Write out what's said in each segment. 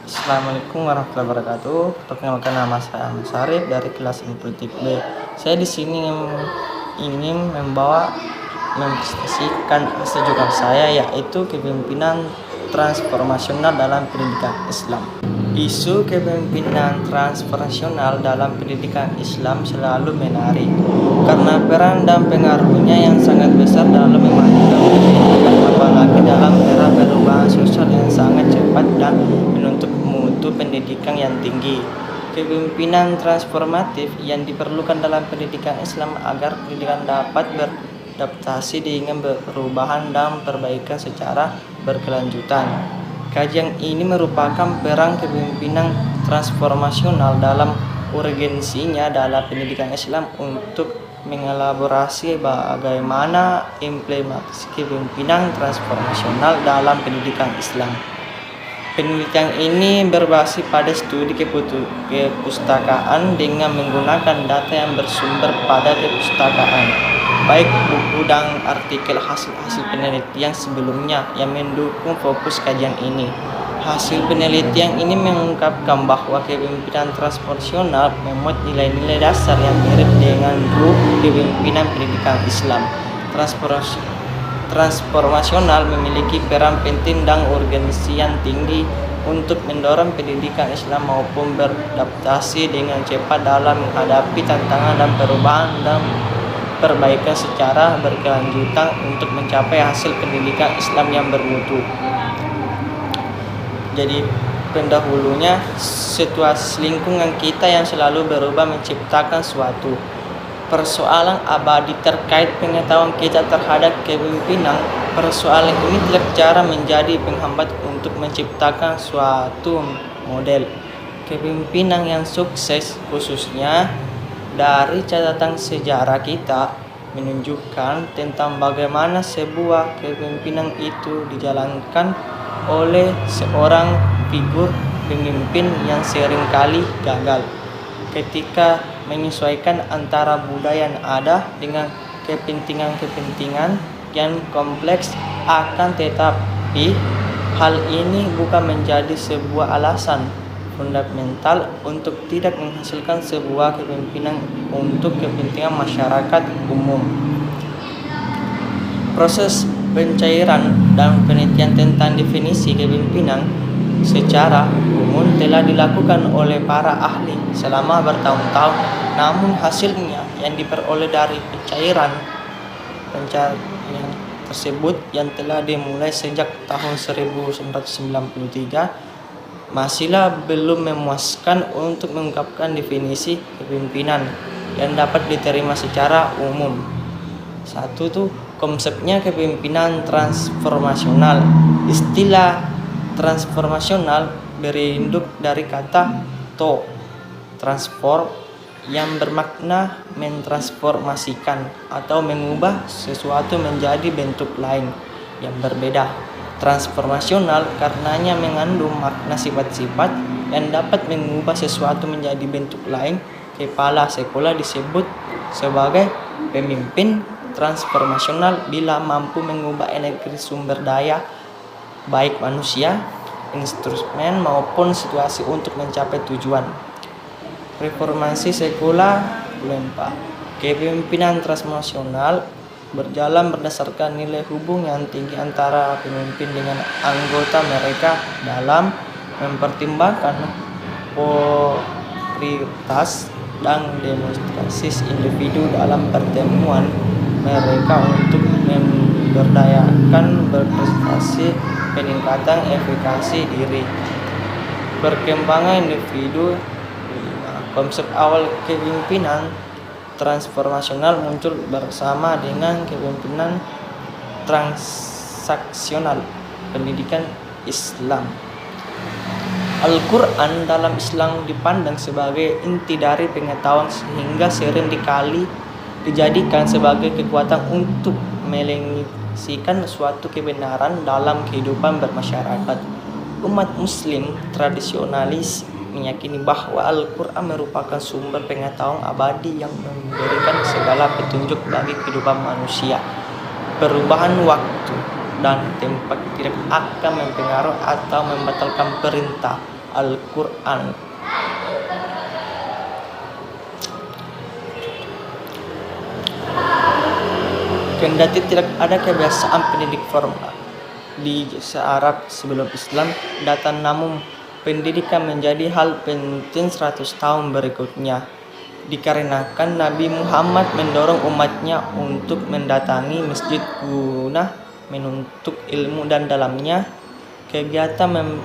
Assalamualaikum warahmatullahi wabarakatuh. Perkenalkan, nama saya Ahmad Syarif dari kelas Politik B. Saya di sini ingin mempresentasikan hasil jurnal saya, yaitu kepemimpinan transformasional dalam pendidikan Islam. Isu kepemimpinan transformasional dalam pendidikan Islam selalu menarik karena peran dan pengaruhnya yang sangat besar dalam memajukan pendidikan, apalagi dalam era perubahan sosial yang sangat cepat dan menuntut mutu pendidikan yang tinggi. Kepemimpinan transformatif yang diperlukan dalam pendidikan Islam agar pendidikan dapat beradaptasi dengan perubahan dan perbaikan secara berkelanjutan. Kajian ini merupakan peran kepemimpinan transformasional dalam urgensinya dalam pendidikan Islam untuk mengelaborasi bagaimana implementasi kepemimpinan transformasional dalam pendidikan Islam. Penelitian ini berbasis pada studi kepustakaan dengan menggunakan data yang bersumber pada kepustakaan, baik buku dan artikel hasil penelitian sebelumnya yang mendukung fokus kajian ini. Hasil penelitian ini mengungkapkan bahwa kepemimpinan transformasional memuat nilai-nilai dasar yang mirip dengan ruh kepemimpinan pendidikan Islam. Transformasional memiliki peran penting dan urgensi yang tinggi untuk mendorong pendidikan Islam maupun beradaptasi dengan cepat dalam menghadapi tantangan dan perubahan dan perbaikan secara berkelanjutan untuk mencapai hasil pendidikan Islam yang bermutu. Jadi pendahulunya, situasi lingkungan kita yang selalu berubah menciptakan suatu persoalan abadi terkait pengetahuan kita terhadap kepemimpinan. Persoalan ini tidak jarang menjadi penghambat untuk menciptakan suatu model kepemimpinan yang sukses, khususnya dari catatan sejarah kita menunjukkan tentang bagaimana sebuah kepemimpinan itu dijalankan oleh seorang figur pemimpin yang seringkali gagal ketika menyesuaikan antara budaya yang ada dengan kepentingan yang kompleks. Akan tetapi hal ini bukan menjadi sebuah alasan fundamental untuk tidak menghasilkan sebuah kepemimpinan untuk kepentingan masyarakat umum. Proses pencairan dan penelitian tentang definisi kepemimpinan secara umum telah dilakukan oleh para ahli selama bertahun-tahun, namun hasilnya yang diperoleh dari pencarian tersebut yang telah dimulai sejak tahun 1993 masihlah belum memuaskan untuk mengungkapkan definisi kepemimpinan yang dapat diterima secara umum. Satu tuh konsepnya kepemimpinan transformasional. Istilah transformasional berinduk dari kata transform yang bermakna mentransformasikan atau mengubah sesuatu menjadi bentuk lain yang berbeda. Transformasional karenanya mengandung makna sifat-sifat yang dapat mengubah sesuatu menjadi bentuk lain. Kepala sekolah disebut sebagai pemimpin transformasional bila mampu mengubah energi sumber daya baik manusia, instrumen maupun situasi untuk mencapai tujuan. Reformasi sekolah lempa. Kepemimpinan transformasional berjalan berdasarkan nilai hubung yang tinggi antara pemimpin dengan anggota mereka dalam mempertimbangkan prioritas dan demonstrasi individu dalam pertemuan mereka untuk memberdayakan berprestasi, peningkatan efikasi diri, perkembangan individu. Konsep awal kepemimpinan transformasional muncul bersama dengan kepemimpinan transaksional pendidikan Islam. Al-Quran dalam Islam dipandang sebagai inti dari pengetahuan sehingga sering dikali dijadikan sebagai kekuatan untuk melengsikan suatu kebenaran dalam kehidupan bermasyarakat. Umat muslim tradisionalis meyakini bahwa Al-Quran merupakan sumber pengetahuan abadi yang memberikan segala petunjuk bagi kehidupan manusia. Perubahan waktu dan tempat tidak akan mempengaruhi atau membatalkan perintah Al-Quran. Kendati tidak ada kebiasaan pendidik formal di Arab sebelum Islam datang, namun pendidikan menjadi hal penting 100 tahun berikutnya, dikarenakan Nabi Muhammad mendorong umatnya untuk mendatangi masjid guna menuntut ilmu, dan dalamnya kegiatan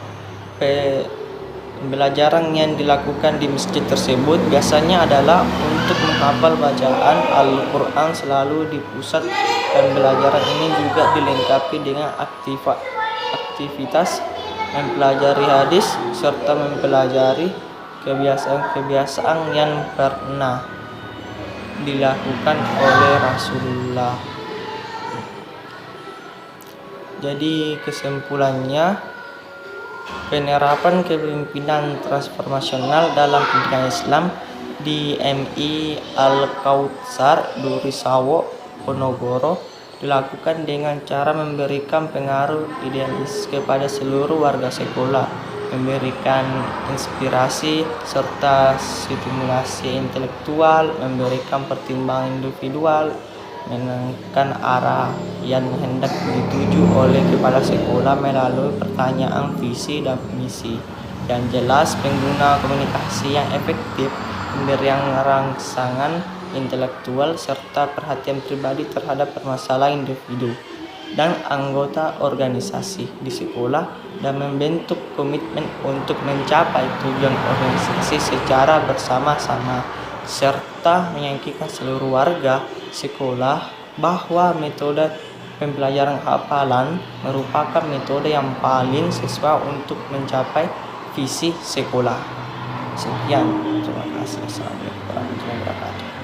pembelajaran yang dilakukan di masjid tersebut biasanya adalah untuk menghafal bacaan Al-Quran. Selalu di pusat pembelajaran ini juga dilengkapi dengan aktivitas mempelajari hadis serta mempelajari kebiasaan-kebiasaan yang pernah dilakukan oleh Rasulullah. Jadi kesimpulannya, penerapan kepemimpinan transformasional dalam pendidikan Islam di MI Al-Kautsar Durisawo, Ponorogo dilakukan dengan cara memberikan pengaruh idealis kepada seluruh warga sekolah, memberikan inspirasi serta stimulasi intelektual, memberikan pertimbangan individual, menekan arah yang hendak dituju oleh kepala sekolah melalui pertanyaan visi dan misi yang jelas, pengguna komunikasi yang efektif, pemberian rangsangan intelektual, serta perhatian pribadi terhadap permasalahan individu dan anggota organisasi di sekolah, dan membentuk komitmen untuk mencapai tujuan organisasi secara bersama-sama, serta meyakinkan seluruh warga sekolah bahwa metode pembelajaran hafalan merupakan metode yang paling sesuai untuk mencapai visi sekolah. Sekian, terima kasih. Assalamualaikum warahmatullahi wabarakatuh.